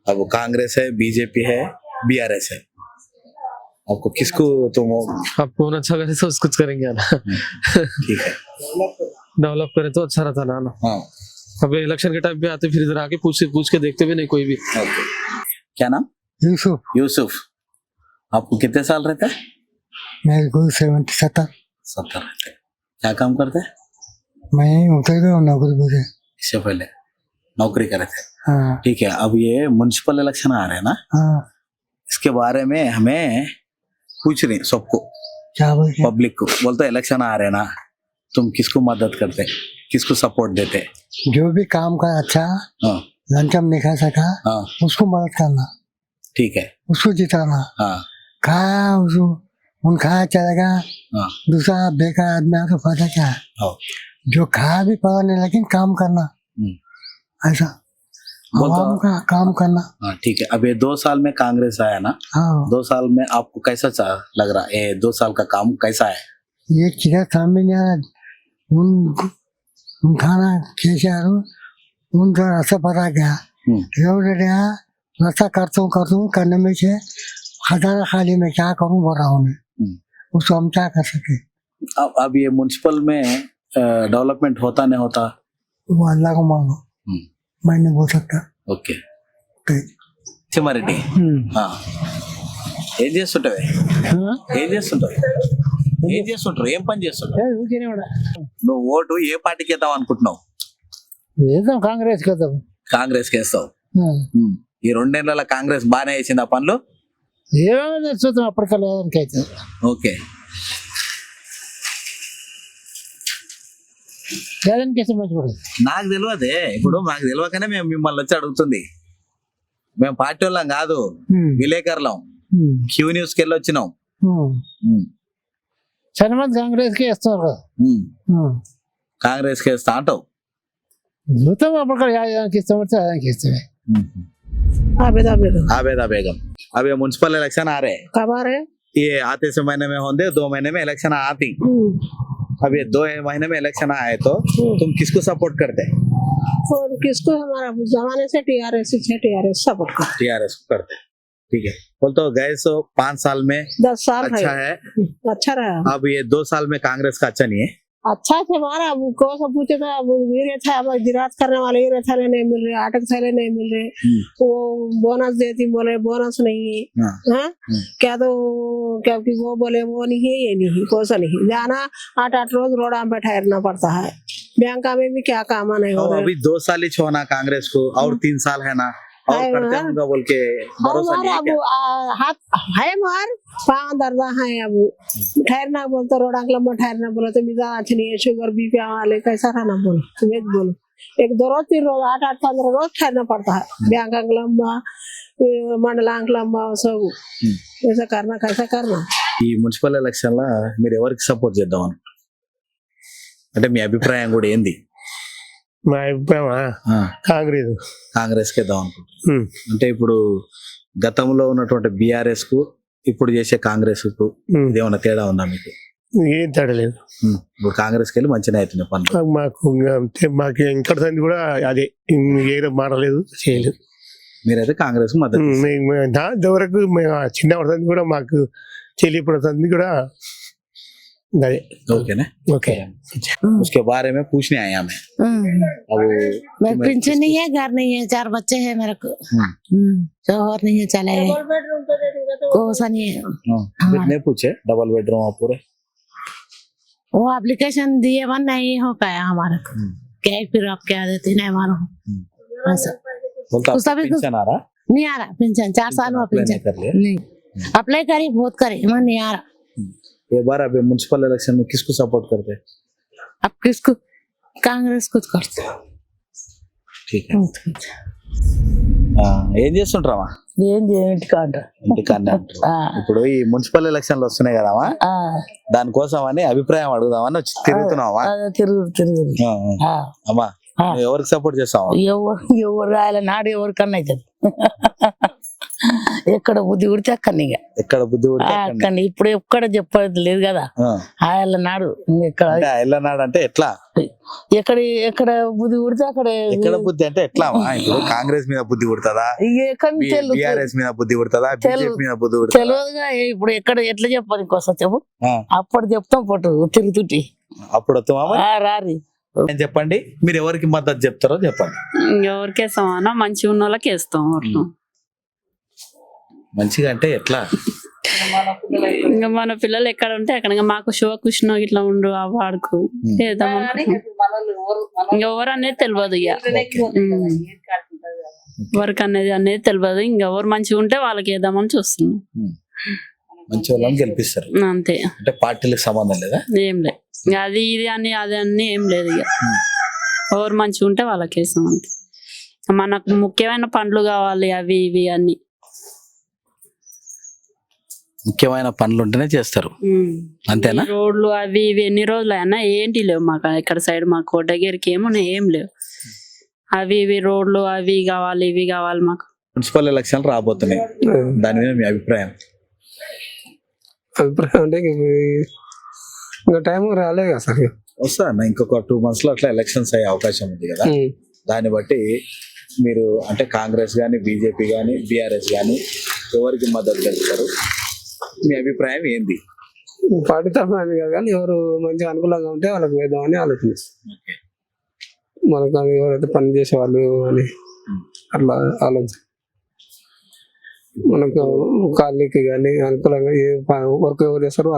अब वो कांग्रेस है, बीजेपी है, बीआरएस है, आपको किसको तुम? आप कौन अच्छा करे तो कुछ करेंगे ना। ठीक है डेवलप करे तो अच्छा रहता ना। हाँ अभी इलेक्शन के टाइम पे आते फिर इधर आके पूछ के देखते भी नहीं कोई भी। ओके क्या नाम? यूसुफ यूसुफ आपको कितने साल रहते हैं? मेरे को 70 रहते हैं। क्या काम करते हैं? मैं उतर गया नौकरी मुझे। इससे पहले नौकरी करे थे। हाँ ठीक है अब ये म्युनिसिपल इलेक्शन आ रहे हैं ना, हाँ इसके बारे में हमें पूछ रही सबको, क्या बोल पब्लिक को बोलते इलेक्शन आ रहे हैं ना, तुम किसको मदद करते, किसको सपोर्ट देते? जो भी काम का अच्छा हाँ लंचम नहीं खा सका हाँ उसको मदद करना, ठीक है उसको जिताना। हाँ खा उसको उन खाया चलेगा, हाँ दूसरा बेकार आदमी है तो फायदा क्या है। हाँ जो खा भी पता नहीं लेकिन काम करना ऐसा आवाम का काम करना। हाँ ठीक है अब ये 2 साल में कांग्रेस आया ना, हाँ 2 साल में आपको कैसा लग रहा है? ये 2 साल का काम कैसा है? ये किधर सामने नहीं आ रहा उन खाना केसीआर उन तो रसा पता गया रहा रसा करता हूँ करने में से खजाना खाली में क्या करूँ बोल रहा हूँ उसको हम क्या कर सके। अब ये म्युनिसिपल में डेवलपमेंट होता नहीं होता वो अल्लाह को मांगो, मैं नहीं बोल सकता। ఓకే ठीक। చిమారెడ్డి ఏం చేస్తుంటావే ఏం చేస్తుంటావు ఏం పని చేస్తుంటావు నువ్వు ఓటు ఏ పార్టీకి వేద్దాం అనుకుంటున్నావు? వేద్దాం కాంగ్రెస్ వేద్దాం కాంగ్రెస్ కి వేస్తావు. ఈ 2 నెలల కాంగ్రెస్ బాగానే వేసింది ఆ పనులు. ఏమైనా చూద్దాం అప్పటికల్లా అయితే. ఓకే నాకు తెలియదే ఇప్పుడు నాకు తెలియకనే మేము మిమ్మల్ని వచ్చి అడుగుతుంది. మేము పార్టీ వాళ్ళం కాదు, విలేకరులం. క్యూ న్యూస్ కి వెళ్ళి వచ్చినాం. చాలా మంది కాంగ్రెస్ కి వేస్తారు కదా, కాంగ్రెస్ కి వేస్తా అంటావు. చూద్దాం అప్పటికల్లా ఇస్తామంటే ఆయనకి ఇస్తామే. आबेदा बेगम आबेदा बेगम अब ये म्युनिसिपल इलेक्शन आ रहे हैं, कब आ रहे? ये आते से महीने में होंगे, 2 महीने में इलेक्शन आती. अब ये 2 महीने में इलेक्शन आए तो तुम किसको सपोर्ट करते? और किसको? हमारा जमाने से टीआरएस सपोर्ट कर, टीआरएस को करते. ठीक है बोल तो गए सो 5 साल में 10 साल अच्छा है, अच्छा रहा. अब ये 2 साल में कांग्रेस का अच्छा नहीं है. अच्छा थे हमारा अब कौन सा पूछे था, अब गिरे था, अब जिरात करने वाले गिरे थैले नहीं मिल रहे, आटक थैले नहीं मिल रहे, वो बोनस देती बोले बोनस नहीं है. हाँ क्या तो क्या कि वो बोले वो नहीं है, ये नहीं कौन सा नहीं जाना 8-8 रोज रोड़ा में ठहरना पड़ता है. बैंक में भी क्या काम नहीं हो और रहा. अभी 2 साल ही छोड़ना कांग्रेस को और 3 साल है ना, और करते होंगे बोल के भरोसा नहीं है अब क्या? हाथ है मार पाँव दर्दा है. अब ठहरना बोलते रोड अंकल में ठहरना बोले तो मिजाज अच्छी नहीं है, शुगर बीपी वाले कैसा रहना बोलो तुम्हें बोलो. 1-2 रोज 3 रोज 8-8 15 रोज ठहरना पड़ता है. बैंक अंकलम्बा मंडल अंकलम्बा सब ऐसा करना कैसा करना. ఈ మున్సిపల్ ఎలక్షన్ లో మీరు ఎవరికి సపోర్ట్ చేద్దాం అంటే మీ అభిప్రాయం కూడా ఏంది? మా అభిప్రాయం కాంగ్రెస్ కాంగ్రెస్ కి వేద్దాం అనుకుంటున్నాను. అంటే ఇప్పుడు గతంలో ఉన్నటువంటి బీఆర్ఎస్ కు ఇప్పుడు చేసే కాంగ్రెస్ కు ఇదేమన్నా తేడా ఉందా మీకు? ఏం తడలేదు. ఇప్పుడు కాంగ్రెస్కి వెళ్ళి మంచిగా అవుతుంది పనులు. మాకు అంతే, మాకు ఇంకా కూడా అదే ఏదో మారలేదు, చేయలేదు. మీరైతే కాంగ్రెస్ మద్దతు నా ఇంతవరకు మేము చిన్న పడుతుంది కూడా మాకు తెలియపడుతుంది కూడా అదే. ओके ना, ఓకే. उसके बारे में पूछने आए हमें अब मेरे पेंशन नहीं है, घर नहीं है, 4 बच्चे हैं मेरे को, शोहर नहीं है, चले गए, कोसा नहीं है। कितने पूछे डबल बेडरूम पूरे? वो एप्लीकेशन दिए वन नहीं हो पाया हमारे को, क्या फिर आप क्या देते नहीं हमारा ऐसा बोलता कुछ अभी पेंशन आ रहा नहीं आ रहा पेंशन, 4 साल हुआ अप्लाई नहीं पेंशन कर लिया? नहीं अप्लाई करी, बहुत करे, मैं नहीं आ रहा। ये बार अभी म्युनिसिपल इलेक्शन में किसको सपोर्ट करते हैं? अब किसको? कांग्रेस कुछ करते। ठीक है. ఏం చేస్తుంటారా? ఏం చేయమంట ఇంటికాన్నే ఉంటారు. ఇప్పుడు ఈ మున్సిపల్ ఎలక్షన్లు వస్తున్నాయి కదమ్మా, దానికోసం అని అభిప్రాయం అడుగుదామని వచ్చి తిరుగుతున్నావా? తిరుగు అమ్మా నువ్వు ఎవరికి సపోర్ట్ చేస్తావా? ఎవరు రాయాల నాడు ఎవరికన్నా అవుతుంది, ఎక్కడ బుద్ధి కుడితే అక్కడనే ఇక ఎక్కడ బుద్ధి అక్కడ ఇప్పుడు ఎక్కడ చెప్పలేదు లేదు కదా, ఆయన నాడు ఎక్కడ ఎల్లనాడు అంటే ఎట్లా? ఎక్కడ ఎక్కడ బుద్ధి కుడితే అక్కడ ఎక్కడ బుద్ధి అంటే ఎట్లా? ఇప్పుడు కాంగ్రెస్ మీద బుద్ధి పుడుతుందా, ఎక్కడ బిఆర్ఎస్ మీద బుద్ధి పుడుతుందా, బీజేపీ మీద బుద్ధి పుడుతుందా? తెలియదుగా ఇప్పుడు ఎక్కడ ఎట్లా చెప్పాలి ఇంకోసం చెప్పు, అప్పుడు చెప్తాం పట్టు తిరుగుతుంటి అప్పుడు వస్తామా? రారి చెప్పండి, మీరు ఎవరికి మద్దతు చెప్తారో చెప్పండి. ఎవరికి వేస్తామన్నా మంచిగా ఉన్న వాళ్ళకి వేస్తాం ఓట్లు. మంచిగా అంటే ఎట్లా? ఇంకా మన పిల్లలు ఎక్కడ ఉంటే అక్కడ, ఇంకా మాకు శివకృష్ణ ఇట్లా ఉండు ఆ వాడుకు వేద్దాం అనుకుంటున్నాం. ఎవరు అనేది తెలియదు, ఇక వర్క్ అనేది తెలియదు. ఇంకెవరు మంచిగా ఉంటే వాళ్ళకి వేద్దామని చూస్తున్నాం. మంచి వాళ్ళని గెలిపిస్తారు అంతే, అంటే పార్టీలకు సంబంధం లేదా? ఏం లేదు, అది ఇది అని అది అన్ని ఏం లేదు. ఇక ఎవరు మంచిగా ఉంటే వాళ్ళకి వేస్తాం అంతే. మనకు ముఖ్యమైన పనులు కావాలి, అవి ఇవి అన్ని ముఖ్యమైన పనులు ఉంటేనే చేస్తారు అంతేనా? రోడ్లు అవి ఇవి ఎన్ని రోజులు అయినా ఏంటి లేవు మాకు ఇక్కడ సైడ్, మా కోటగిరికి ఏం లేవు. అవి ఇవి రోడ్లు అవి కావాలి ఇవి కావాలి మాకు. మున్సిపల్ ఎలక్షన్లు రాబోతున్నాయి, దాని మీద మీ అభిప్రాయం? అభిప్రాయం అంటే ఇంకా టైం రాలే కదా సార్, వస్తా అన్న ఇంకొక 2 months లో అట్లా ఎలక్షన్స్ అయ్యే అవకాశం ఉంది కదా. దాన్ని బట్టి మీరు అంటే కాంగ్రెస్ కానీ బీజేపీ కానీ బీఆర్ఎస్ కానీ ఎవరికి మద్దతు తెలుపుతారు? మీ అభిప్రాయం ఏంది? పార్టీ తరఫున కానీ ఎవరు మంచిగా అనుకూలంగా ఉంటే వాళ్ళకి వేద్దామని ఆలోచిస్తాం. మనకు ఎవరైతే పని చేసేవాళ్ళు అని అట్లా ఆలోచన, మనకు ఖాళీకి కానీ అనుకూలంగా ఏ వర్క్ ఎవరు చేస్తారో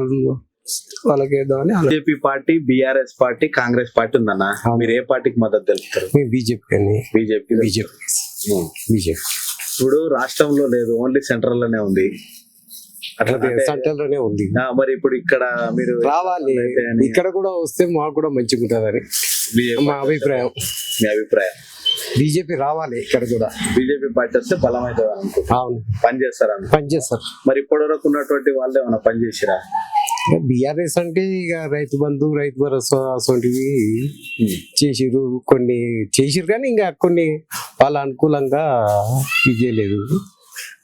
వాళ్ళకి వేద్దామని. BJP party, BRS party, Congress party ఉందన్న, మీరు ఏ పార్టీకి మద్దతు తెలుపుతారు? బీజేపీ అని. బీజేపీ. ఇప్పుడు రాష్ట్రంలో లేదు, ఓన్లీ సెంట్రల్ లోనే ఉంది. అట్లా సెంట్రల్ లోనే ఉంది. మరి ఇప్పుడు ఇక్కడ మీరు రావాలి, ఇక్కడ కూడా వస్తే మాకు కూడా మంచిగా ఉంటుందని మా అభిప్రాయం. మీ అభిప్రాయం? బీజేపీ రావాలి, ఇక్కడ కూడా బీజేపీ పార్టీ వస్తే బలం అవుతుంది అనుకుంటా. అవును, పని చేస్తారు. మరి ఇప్పటి వరకు ఉన్నటువంటి వాళ్ళు ఏమైనా పని చేసిరా? బీఆర్ఎస్ అంటే ఇక రైతు బంధు, రైతు భరోసా అటువంటివి చేసిరు, కొన్ని చేసిరు కానీ ఇంకా కొన్ని వాళ్ళ అనుకూలంగా ఇది చేయలేదు.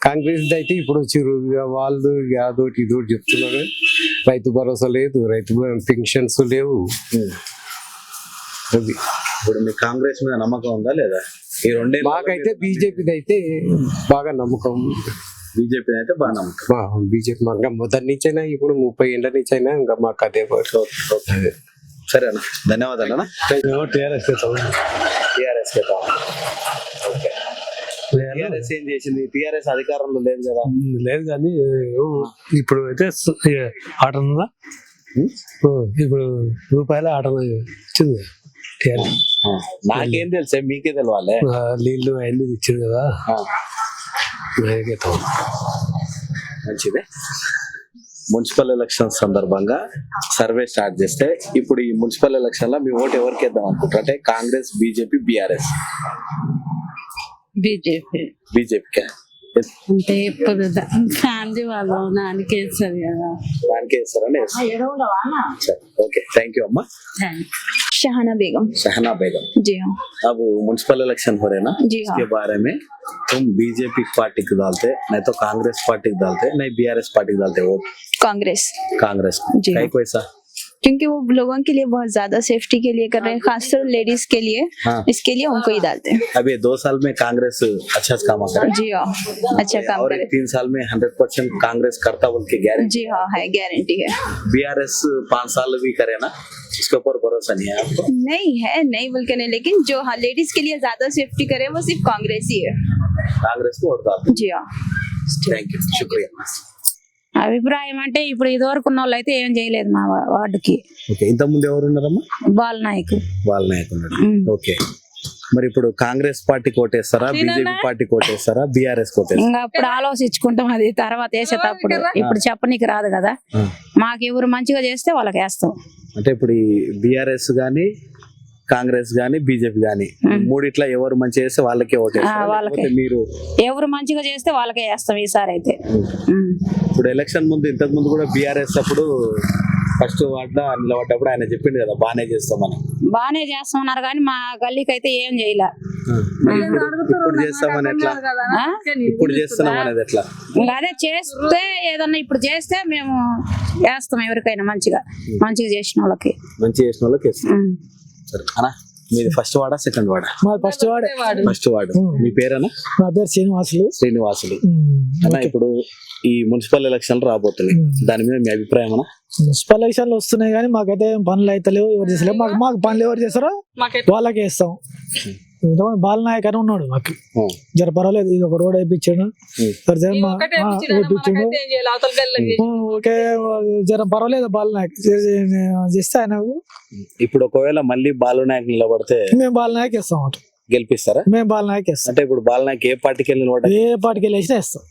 కాంగ్రెస్ అయితే ఇప్పుడు వచ్చిర్రు, వాళ్ళు అదోటి ఇదోటి చెప్తున్నారు. రైతు భరోసా లేదు, రైతు పెన్షన్స్ లేవు. ఇప్పుడు మీ కాంగ్రెస్ మీద నమ్మకం ఉందా లేదా? ఈ రెండే మాకైతే బీజేపీ అయితే బాగా నమ్మకం. బీజేపీ అయితే బాగా నమ్మకం. బీజేపీ ఇంకా మొదటి నుంచైనా ఇప్పుడు 30 ఏళ్ళ నుంచి అయినా ఇంకా మాకు అదే. సరే అన్న, ధన్యవాదాలు అన్న. టీఆర్ఎస్ ఏం చేసింది? టీఆర్ఎస్ అధికారంలో లేదు కదా. లేదు కానీ ఇప్పుడు అయితే ఆట ఉందా, ఇప్పుడు రూపాయల ఆట వచ్చింది. నాకేం తెలుసా, మీకే తెలవాలి. నీళ్లు అవన్నీ ఇచ్చింది కదా, మంచిదే. మున్సిపల్ ఎలక్షన్ సందర్భంగా సర్వే స్టార్ట్ చేస్తే ఇప్పుడు ఈ మున్సిపల్ ఎలక్షన్ లో మీ ఓటు ఎవరికి వేద్దాం అనుకుంటారు? అంటే కాంగ్రెస్, బీజేపీ, బీఆర్ఎస్? బీజేపీకే అంటే ఇప్పుడు ఫ్యామిలీ వాళ్ళు దానికి వేస్తారు కదా, దానికే వేస్తారని. ఓకే, థ్యాంక్ యూ అమ్మా. शहाना बेगम। शहना बेगम, जी हाँ। अब म्युनिसिपल इलेक्शन हो रहे ना, जी हाँ। इसके बारे में तुम बीजेपी पार्टी को डालते, नहीं तो कांग्रेस पार्टी को डालते, नहीं बीआरएस पार्टी को डालते वोट? कांग्रेस। कांग्रेस जी हाँ। को ऐसा? क्योंकि वो लोगों के लिए बहुत ज्यादा सेफ्टी के लिए कर रहे हैं, खासकर लेडीज के लिए। हाँ। इसके लिए उनको ही डालते हैं। अभी 2 साल में कांग्रेस अच्छा काम करे, जी हाँ, अच्छा काम और करे। 3 साल में 100% कांग्रेस करता बोल के गारंटी? जी हाँ, है, गारंटी है। बीआरएस 5 साल भी करे ना, इसके ऊपर भरोसा नहीं है आपको? नहीं है, नहीं बोल के नहीं, लेकिन जो हाँ लेडीज के लिए ज्यादा सेफ्टी करे वो सिर्फ कांग्रेस ही है। कांग्रेस को वोट डालते? जी हाँ। థ్యాంక్ యూ, శుక్రియా. అభిప్రాయం అంటే ఇప్పుడు ఇదివరకు ఉన్న వాళ్ళు అయితే ఏం చేయలేదు మా వార్డుకి. ఓకే, ఇంత ముందు ఎవరు ఉన్నారమ్మా? బాల్ నాయక్. వాళ్ళ నాయకుడు. ఓకే, మరి ఇప్పుడు కాంగ్రెస్ పార్టీ కోటేస్తారా, బీజేపీ పార్టీ కోటేస్తారా, బీఆర్ఎస్ కోటేస్తారా? ఇంకా అప్పుడు ఆలోచించుకుంటాం, అది తర్వాత వేసేటప్పుడు. ఇప్పుడు చెప్పనీకి రాదు కదా. మాకు ఎవరు మంచిగా చేస్తే వాళ్ళకి వేస్తాం. అంటే ఇప్పుడు ఈ బీఆర్ఎస్ గానీ, కాంగ్రెస్ గానీ, బీజేపీ గానీ మూడిట్లా ఎవరు మంచి చేస్తే వాళ్ళకే ఓటేస్తారా, వాళ్ళకే. లేకపోతే మీరు? ఎవరు మంచిగా చేస్తే వాళ్ళకే వేస్తాం ఈసారి అయితే. ఇప్పుడు ఎలక్షన్ ముందు, ఇంతకు ముందు కూడా బీఆర్ఎస్ అప్పుడు ఫస్ట్ వార్డులో నిలబడ్డప్పుడు ఆయన చెప్పిండు కదా బాగానే చేస్తామని. బాగానే చేస్తున్నారు కానీ మా గల్లీకి అయితే ఏం చేయలే. ఇప్పుడు చేస్తామని ఎట్లా? ఇప్పుడు చేస్తున్నాం అనేది ఎట్లా? ఇంకా అదే చేస్తే ఏదన్నా ఇప్పుడు చేస్తే మేము వేస్తాం ఎవరికైనా మంచిగా చేసిన వాళ్ళకి. మంచి చేసిన వాళ్ళకి వేస్తాం. సరే అన్నా, మీది ఫస్ట్ వార్డా, సెకండ్ వార్డా? First ward. First ward. మీ పేరేనా? నా పేరు శ్రీనివాసులు. శ్రీనివాసులు. అన్న, ఇప్పుడు ఈ మున్సిపల్ ఎలక్షన్లు రాబోతున్నాయి, దాని మీద మీ అభిప్రాయం అన్న? మున్సిపల్ ఎలక్షన్లు వస్తున్నాయి కానీ మాకైతే పనులు అయితే లేవు, ఎవరు చేసలేవు. మాకు పనులు ఎవరు చేస్తారో వాళ్ళకే ఇస్తాం. బాలనాయక్ అని ఉన్నాడు మాకు, జర పర్వాలేదు, ఇది ఒక రోడ్ వేయించాడు, ఓకే జర పర్వాలేదు బాలనాయక్ చేస్తే ఆయన. ఇప్పుడు ఒకవేళ మళ్ళీ బాలనాయక్ నిలబడితే మేము బాలనాయక్ ఇస్తాం అటు. గెలిపిస్తారా? మేము బాలనాయక్ ఇస్తాం. అంటే ఇప్పుడు బాలనాయక్ ఏ పార్టీకి వెళ్ళి నిలబడ? ఏ పార్టీకి వెళ్ళి వేసినా ఇస్తాం.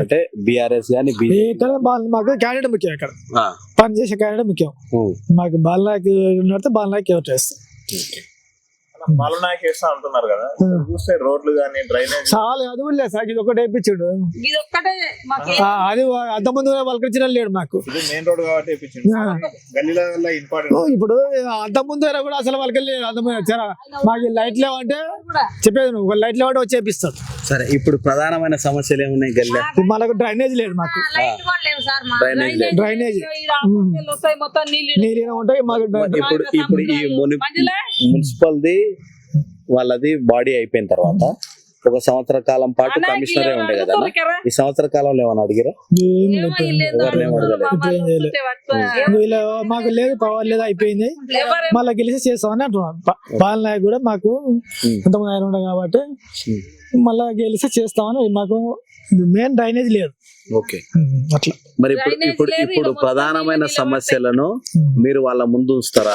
అంటే బీఆర్ఎస్ గానీ, మాకు క్యాండిడేట్ ముఖ్యం, ఇక్కడ పని చేసే క్యాండిడేట్ ముఖ్యం. మాకు బాలనాయక్ నిలబడితే బాలనాయక్ ఎవరు చేస్తాం. బాలనాయక్ వేస్తా అంటున్నారు కదా, చూస్తే రోడ్లు గానీ, డ్రైనేజ్ చాలా అది కూడా లేదు సార్, ఇది ఒకటి వేయించాడు. అది అంతకుముందు వాళ్ళకి లేడు మాకు. మెయిన్ రోడ్ కాబట్టి గల్లీల ఇంపార్టెంట్. ఇప్పుడు అంతకుముందు కూడా అసలు వాళ్ళకి మాకు లైట్ లేవంటే చెప్పేది, నువ్వు లైట్ లేవంటే వచ్చి వేపిస్తాడు. సరే, ఇప్పుడు ప్రధానమైన సమస్యలు ఏమున్నాయి గల్లీ? మనకు డ్రైనేజ్ లేదు, మాకు డ్రైనేజ్ నీళ్ళు ఉంటాయి మాకు. ఇప్పుడు ఈ మున్సిపల్ది వాళ్ళది బాడీ అయిపోయిన తర్వాత 1 సంవత్సర కాలం పాటు కమిషనరే ఉండే కదా, ఈ సంవత్సర కాలంలో ఏమన్నా అడిగారా? మాకు లేదు, పవర్ లేదు, అయిపోయింది, మళ్ళీ గెలిచి చేస్తామని అంటున్నాం. బాలనాయక్ కూడా మాకు ఇంతమంది ఆయన ఉండే కాబట్టి మళ్ళా గెలిచి చేస్తామని. మాకు మెయిన్ డ్రైనేజ్ లేదు. ఓకే, అట్లా. మరి ఇప్పుడు ప్రధానమైన సమస్యలను మీరు వాళ్ళ ముందు ఉంచుతారా?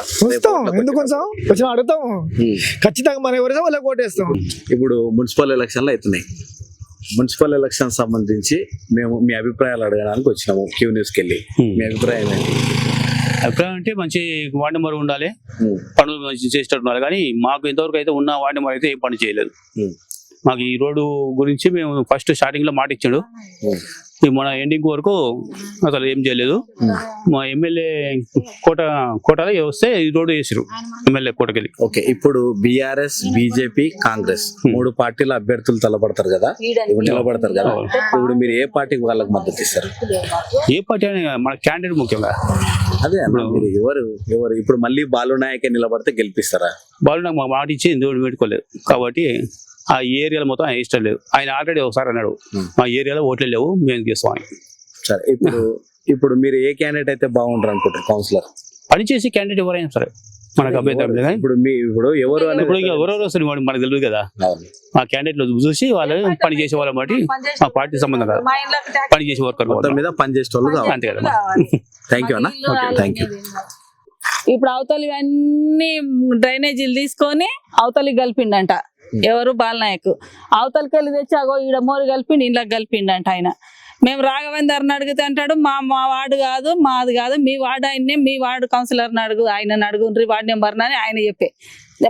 ఎందుకు కొంచెం అడుగుతాం, ఖచ్చితంగా మనం ఎవరైనా వాళ్ళకి ఓటేస్తాం. ఇప్పుడు మున్సిపల్ ఎలక్షన్లు అవుతున్నాయి, మున్సిపల్ ఎలక్షన్ సంబంధించి మేము మీ అభిప్రాయాలు అడగడానికి వచ్చినాము క్యూ న్యూస్కి వెళ్ళి. మీ అభిప్రాయం ఏంటి? అభిప్రాయం అంటే మంచి వార్డు మెంబర్ ఉండాలి, పనులు మంచి చేసేటట్టు ఉండాలి. కానీ మాకు ఇంతవరకు అయితే ఉన్న వార్డు మెంబర్ అయితే ఏ పని చేయలేదు. మాకు ఈ రోడ్డు గురించి మేము ఫస్ట్ స్టార్టింగ్ లో మాట ఇచ్చాడు, మన ఎండింగ్ వరకు అసలు ఏం చేయలేదు. మా ఎమ్మెల్యే కోటలో వస్తే ఈ రోడ్డు వేసారు, ఎమ్మెల్యే కోటకెళ్ళి. ఓకే, ఇప్పుడు బీఆర్ఎస్, బీజేపీ, కాంగ్రెస్ 3 పార్టీల అభ్యర్థులు తలపడతారు కదా, నిలబడతారు కదా. ఇప్పుడు మీరు ఏ పార్టీకి వాళ్ళకి మద్దతు ఇస్తారు? ఏ పార్టీ అని మన క్యాండిడేట్ ముఖ్యంగా. అదే మీరు ఎవరు ఇప్పుడు మళ్ళీ బాలునాయకే నిలబడితే గెలిపిస్తారా? బాలునాయక్ మా మాట ఇచ్చి ఇందులో పెట్టుకోలేదు కాబట్టి ఆ ఏరియాలో మొత్తం ఆయన ఇష్టం లేదు. ఆయన ఆల్రెడీ ఒకసారి అన్నాడు, మా ఏరియాలో ఓట్లు లేవు, మేము చేస్తాం. సరే, ఇప్పుడు మీరు ఏ క్యాండిడేట్ అయితే బాగుంటారు అనుకుంటారు? కౌన్సిలర్ పనిచేసి క్యాండిడేట్ ఎవరైనా సరే మనకు అభ్యంతరం లేదు. ఇప్పుడు ఎవరెవరు వస్తారు మనకు తెలియదు కదా, ఆ క్యాండిడేట్ లో చూసి వాళ్ళు పని చేసే వాళ్ళని బట్టి మా పార్టీ సంబంధం కదా, పని చేసే వర్కర్ మీద పని చేసే వాళ్ళు అంతే కదా. థ్యాంక్ యూ అన్న. Thank you. ఇప్పుడు అవతలి అన్ని డ్రైనేజీలు తీసుకొని అవతలికి కలిపిండంట ఎవరు, బాలనాయక్. అవతలికి వెళ్ళి తెచ్చి అగో ఈడ మోరు కలిపిండి, ఇంట్లోకి కలిపిండంట ఆయన. మేము రాఘవేందర్ని అడిగితే అంటాడు మా వార్డు కాదు, మాది కాదు, మీ వార్డు ఆయన్నే, మీ వార్డు కౌన్సిలర్ని అడుగు, ఆయనని అడుగుండ్రి వార్డు నెంబర్ని అని ఆయన చెప్పే.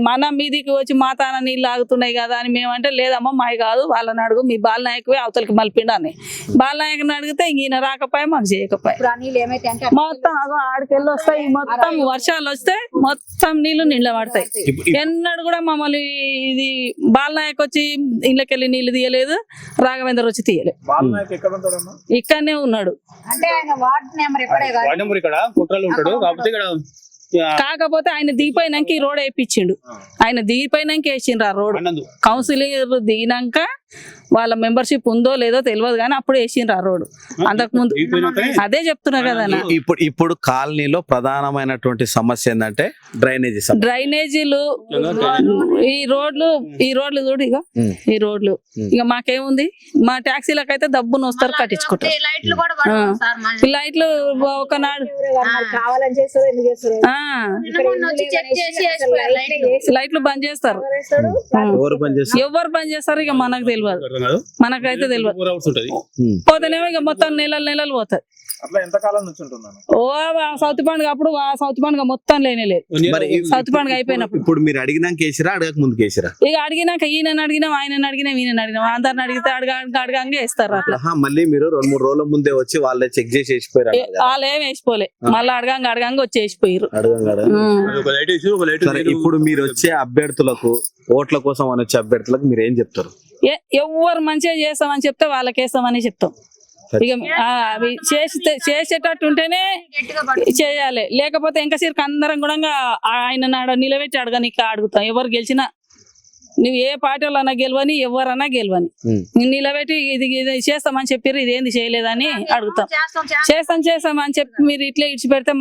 మన మీదికి వచ్చి మా తాన నీళ్ళు ఆగుతున్నాయి కదా అని మేమంటే లేదమ్మా మావి కాదు వాళ్ళని అడుగు మీ బాలనాయకువే అవతలకి మలిపిండు అని బాలనాయకుని అడిగితే ఈయన రాకపోయా మాకు చేయకపోయా మొత్తం ఆడికెళ్ళి వస్తాయి మొత్తం వర్షాలు వస్తే మొత్తం నీళ్లు నీళ్ళ పడతాయి ఎన్నడు కూడా మమ్మల్ని ఇది బాలనాయక్ వచ్చి ఇళ్ళకెళ్ళి నీళ్లు తీయలేదు రాఘవేందర్ వచ్చి తీయలేదు ఇక్కడనే ఉన్నాడు వార్డ్ నెంబర్ ఇక్కడ కుట్రలు ఉంటాడు కాకపోతే ఇక్కడ కాకపోతే ఆయన దిగిపోయినాక ఈ రోడ్ వేయించిండు ఆయన దిగిపోయినాక వేసిండ్రు ఆ రోడ్ కౌన్సిలర్ దిగినాక వాళ్ళ మెంబర్షిప్ ఉందో లేదో తెలియదు కానీ అప్పుడు వేసిండ్రు ఆ రోడ్ అంతకు ముందు అదే చెప్తున్నా కదా ఇప్పుడు కాలనీలో ప్రధానమైనటువంటి సమస్య ఏంటంటే డ్రైనేజీలు ఈ రోడ్లు చూడు ఇక ఈ రోడ్లు ఇక మాకేముంది మా ట్యాక్సీలకు అయితే డబ్బును వస్తారు కట్టించుకుంటారు లైట్లు ఒకనాడు లైట్లు బంద్ చేస్తారు ఎవరు బంద్ చేస్తారు ఇక మనకు తెలియదు మనకైతే తెలియదు పోతేనేమో ఇక మొత్తం నెలలు పోతుంది ఓ సౌత్ పండుగ అప్పుడు ఆ సౌత్ పండుగ మొత్తం లేనేలేదు సౌత్ పండుగ అయిపోయినప్పుడు ఇప్పుడు మీరు అడిగినాక వేసిరా అడగక ముందుకు వేసిరా ఇక అడిగినాక ఈయన అడిగినాం ఆయన అడిగినాం ఈయన అడిగినాం అందరిని అడిగితే అడగంగా వేస్తారు అట్లా మళ్ళీ మీరు 2-3 రోజుల ముందే వచ్చి వాళ్ళే చెక్ చేసి వేసిపోయారు వాళ్ళు ఏం వేసిపోలే మళ్ళీ అడగంగా వచ్చి వేసిపోయారు ఇప్పుడు మీరు వచ్చే అభ్యర్థులకు ఓట్ల కోసం అని వచ్చే అభ్యర్థులకు మీరు ఏం చెప్తారు ఎవరు మంచిగా చేస్తామని చెప్తే వాళ్ళకి వేస్తామని చెప్తాం ఇక అవి చేసేటట్టు ఉంటేనే చేయాలి లేకపోతే ఇంకా సీరికి అందరం కూడా ఆయన నాడ నిలబెట్టి అడగని అడుగుతాం ఎవరు గెలిచినా నువ్వు ఏ పార్టీ వాళ్ళన్నా గెలవని ఎవరన్నా గెలవని నిలబెట్టి ఇది చేస్తామని చెప్పారు ఇదేంది చేయలేదని అడుగుతాం చేస్తామని చెప్పి మీరు ఇట్లా ఇడిచిపెడితే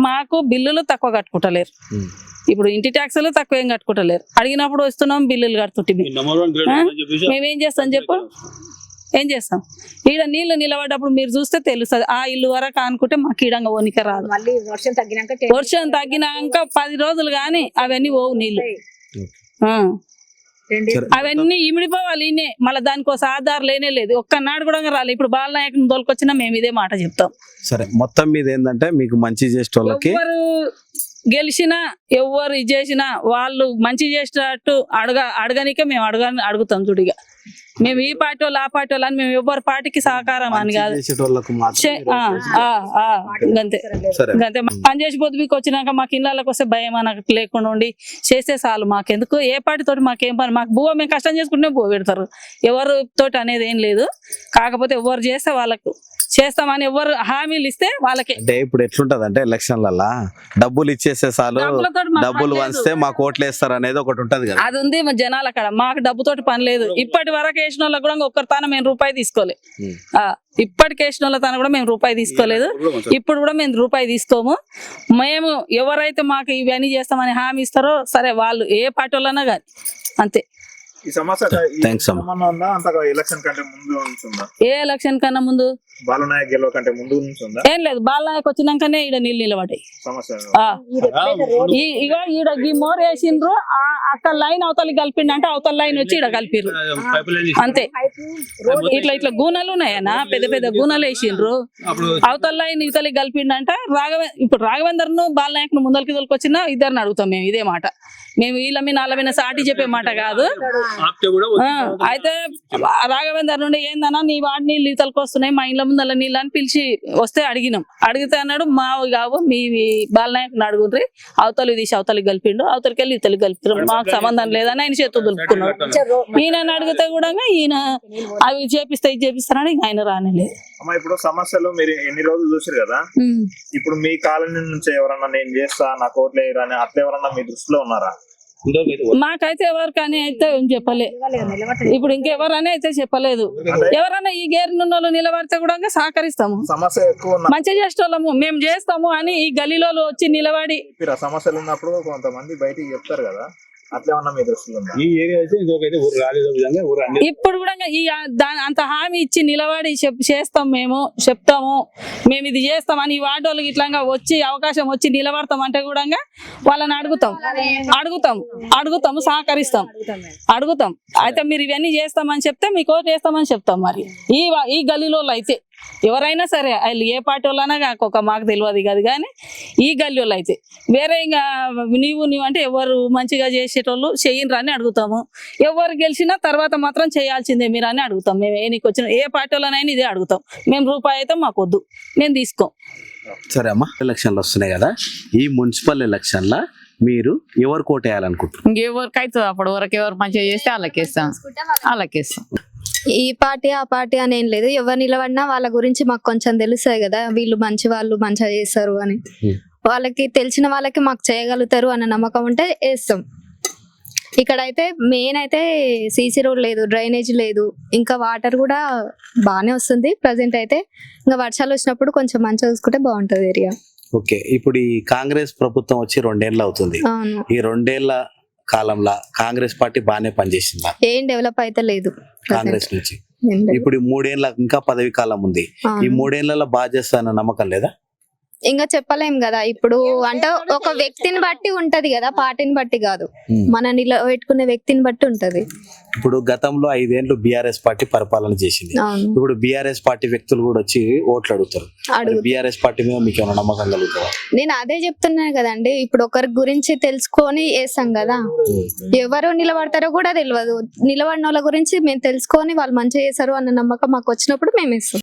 మాకు బిల్లులు తక్కువ కట్టుకుంటలేరు ఇప్పుడు ఇంటి ట్యాక్సులు తక్కువ ఏం కట్టుకుంటలేరు అడిగినప్పుడు వస్తున్నాం బిల్లులు కడుతుంటే మేమేం చేస్తాం చెప్పు ఏం చేస్తాం ఈడ నీళ్లు నిలబడ్డప్పుడు మీరు చూస్తే తెలుస్తుంది ఆ ఇల్లు వరకు అనుకుంటే మాకు ఈడంగా ఓనిక రాదు వర్షం తగ్గినాక 10 రోజులు గాని అవన్నీ పోవు నీళ్లు అవన్నీ ఇమిడిపోవాలి ఈయనే మళ్ళీ దానికోసం ఆధార్ లేనే లేదు ఒక్కనాడు కూడా రాలేదు ఇప్పుడు బాలనాయకుని తోలుకొచ్చినా మేము ఇదే మాట చెప్తాం సరే మొత్తం మీద ఏంటంటే మీకు మంచి చేసే వాళ్ళకి ఎవరు గెలిచినా ఎవరు ఇది చేసినా వాళ్ళు మంచి చేసేటట్టు అడగనికే మేము అడుగుతాం చూడిగా మేము ఈ పార్టీ వాళ్ళు ఆ పార్టీ వాళ్ళు అని మేము ఎవరి పార్టీకి సహకారం అని కాదు అంతే అంతే పని చేసి పొద్దుకు వచ్చినాక మాకు ఇళ్ళకి వస్తే భయం అనకు లేకుండా ఉండి చేస్తే చాలు మాకెందుకు ఏ పార్టీ తోటి మాకేం పని మాకు బువ్వ మేము కష్టం చేసుకుంటే బువ్వ పెడతారు ఎవరు తోటి అనేది ఏం లేదు కాకపోతే ఎవరు చేస్తే వాళ్ళకు చేస్తామని ఎవరు హామీలు ఇస్తే వాళ్ళకి అంటే ఇప్పుడు ఎట్లుంటది అంటే ఎలక్షన్లలో డబ్బులు ఇచ్చేస్తే చాలు డబ్బులు వంచితే మాకు ఓట్లు వేస్తారు అనేది ఒకటి ఉంటది కదా అది ఉంది జనాల అక్కడ మాకు డబ్బుతోటి పని లేదు ఇప్పటి వరకు వేసిన వాళ్ళకి కూడా ఒక్కరి తాను మేము రూపాయి తీసుకోలేదు ఇప్పటికి వేసిన వాళ్ళ తాను కూడా మేము రూపాయి తీసుకోలేదు ఇప్పుడు కూడా మేము రూపాయి తీసుకోము మేము ఎవరైతే మాకు ఇవన్నీ చేస్తామని హామీ ఇస్తారో సరే వాళ్ళు ఏ పార్టీ వాళ్ళన్నా కానీ అంతే ఈ సమస్య ఎలక్షన్ కంటే ముందు ఉంటుందా ఏ ఎలక్షన్ కన్నా ముందు బాలనాయక్ గెలవ కంటే ముందు ఉంటుందా ఏం లేదు బాలనాయక్ వచ్చినాకనే ఈడ నీళ్ళు నిలబడ్డాయి సమస్య ఇగో ఈడ ఈ మోర్ వేసిండ్రు అక్కడ లైన్ అవతలకి కలిపిండు అంటే అవతల లైన్ వచ్చి ఈడ కలిపిర్రు అంతే ఇట్లా గూనెలు ఉన్నాయన్నా పెద్ద పెద్ద గూనెలు వేసిండ్రు అవతల లైన్ ఇవతలకి కలిపిండు అంటే ఇప్పుడు రాఘవేందర్ ను బాలనాయక్ ను ముందరికి తోలుకొచ్చినా ఇద్దరిని అడుగుతాం మేము ఇదే మాట మేము వీళ్ళ మీద వాళ్ళ మీద సాటి చెప్పే మాట కాదు అయితే రాఘవేందర్ నుండి ఏందన్నా నీ వాడి నీళ్ళు ఇతలకు వస్తున్నాయి మా ఇంట్లో ముందు అలా నీళ్ళు అని పిలిచి వస్తే అడిగినాం అడిగితే అన్నాడు మావి కావు మీ బాలనాయకుని అడుగుండ్రి అవతలి తీసి అవతలికి కలిపిండు అవతలికి వెళ్ళి ఇతలికి కలిపారు మాకు సంబంధం లేదని ఆయన చేతులు దులుపుకున్నాడు ఈయన అడిగితే కూడా ఈయన అవి చేపిస్తే ఇది చేపిస్తానని ఆయన రానిలేదు ఇప్పుడు సమస్యలు మీరు ఎన్ని రోజులు చూసారు కదా ఇప్పుడు మీ కాలనీ నుంచి ఎవరన్నా నేను చేస్తా నాకు ఓట్లు వేయరని అట్లా ఎవరన్నా మీ దృష్టిలో ఉన్నారా మాకైతే ఎవరికని అయితే ఏం చెప్పలే ఇప్పుడు ఇంకెవరని అయితే చెప్పలేదు ఎవరన్నా ఈ గేరు నున్నోళ్ళు నిలబడితే కూడా సహకరిస్తాము సమస్య ఎక్కువ మంచిగా చేసేటోళ్ళము మేము చేస్తాము అని ఈ గలీలో వచ్చి నిలబడి సమస్యలు ఉన్నప్పుడు కొంతమంది బయటికి చెప్తారు కదా ఇప్పుడు కూడా అంత హామీ ఇచ్చి నిలబడి చేస్తాం మేము చెప్తాము మేము ఇది చేస్తామని ఈ వార్డోళ్ళకి ఇట్లా వచ్చి అవకాశం వచ్చి నిలబడతాం అంటే కూడా వాళ్ళని అడుగుతాము సహకరిస్తాం అడుగుతాం అయితే మీరు ఇవన్నీ చేస్తామని చెప్తే మీకు చేస్తామని చెప్తాం మరి ఈ గల్లీలో అయితే ఎవరైనా సరే వాళ్ళు ఏ పార్టీ వాళ్ళైనా ఒక మాకు తెలియదు కాదు కానీ ఈ గల్లీ వాళ్ళు అయితే వేరే ఇంకా నీవు అంటే ఎవరు మంచిగా చేసేటోళ్ళు చెయ్యరు అని అడుగుతాము. ఎవరు గెలిచినా తర్వాత మాత్రం చేయాల్సిందే మీరు అని అడుగుతాం. మేము నీకు వచ్చిన ఏ పార్టీ వాళ్ళనైనా ఇదే అడుగుతాం. మేము రూపాయి అయితే మాకు వద్దు, మేము తీసుకోం. సరే అమ్మా, ఎలక్షన్లు వస్తున్నాయి కదా, ఈ మున్సిపల్ ఎలక్షన్ల మీరు ఎవరు కోటేయాలనుకుంటున్నారు? ఇంకెవరికైతే అప్పటి వరకు ఎవరు మంచిగా చేస్తే వాళ్ళకేస్తాం. ఈ పార్టీ ఆ పార్టీ అని ఏం లేదు, ఎవరు నిలబడినా వాళ్ళ గురించి మాకు కొంచెం తెలుస్తాయి కదా, వీళ్ళు మంచి వాళ్ళు మంచిగా చేస్తారు అని. వాళ్ళకి తెలిసిన వాళ్ళకి మాకు చేయగలుగుతారు అన్న నమ్మకం ఉంటే వేస్తాం. ఇక్కడైతే మెయిన్ అయితే సీసీ రోడ్ లేదు, డ్రైనేజ్ లేదు, ఇంకా వాటర్ కూడా బాగానే వస్తుంది ప్రజెంట్ అయితే. ఇంకా వర్షాలు వచ్చినప్పుడు కొంచెం మంచిగా చూసుకుంటే బాగుంటది ఏరియా. ఓకే, ఇప్పుడు ఈ కాంగ్రెస్ ప్రభుత్వం వచ్చి 2 ఏళ్ళు అవుతుంది. అవును. ఈ 2 ఏళ్ల కాలంలో కాంగ్రెస్ పార్టీ బాగానే పనిచేసిందా? ఏం డెవలప్ అయితే లేదు కాంగ్రెస్ నుంచి. ఇప్పుడు 3 ఏళ్ళ ఇంకా పదవి కాలం ఉంది. ఈ 3 ఏళ్లలో బాగా చేస్తారన్న నమ్మకం లేదా? ఇంకా చెప్పలేం కదా, ఇప్పుడు అంటే ఒక వ్యక్తిని బట్టి ఉంటది కదా, పార్టీని బట్టి కాదు, మన నిలబెట్టుకునే వ్యక్తిని బట్టి ఉంటది. ఇప్పుడు గతంలో 5 ఏళ్ళు బీఆర్ఎస్ పార్టీ పరిపాలన చేసింది. ఇప్పుడు బీఆర్ఎస్ పార్టీ వ్యక్తులు కూడా వచ్చి ఓట్లు అడుగుతారు. బీఆర్ఎస్ పార్టీ మీద మీకు ఏమైనా నమ్మకం కలుగుతుందా? నేను అదే చెప్తున్నాను కదండి, ఇప్పుడు ఒకరి గురించి తెలుసుకొని వేస్తాం కదా, ఎవరు నిలబడతారో కూడా తెలియదు. నిలబడిన వాళ్ళ గురించి మేము తెలుసుకొని వాళ్ళు మంచిగా చేశారు అన్న నమ్మకం మాకు వచ్చినప్పుడు మేము వేస్తాం.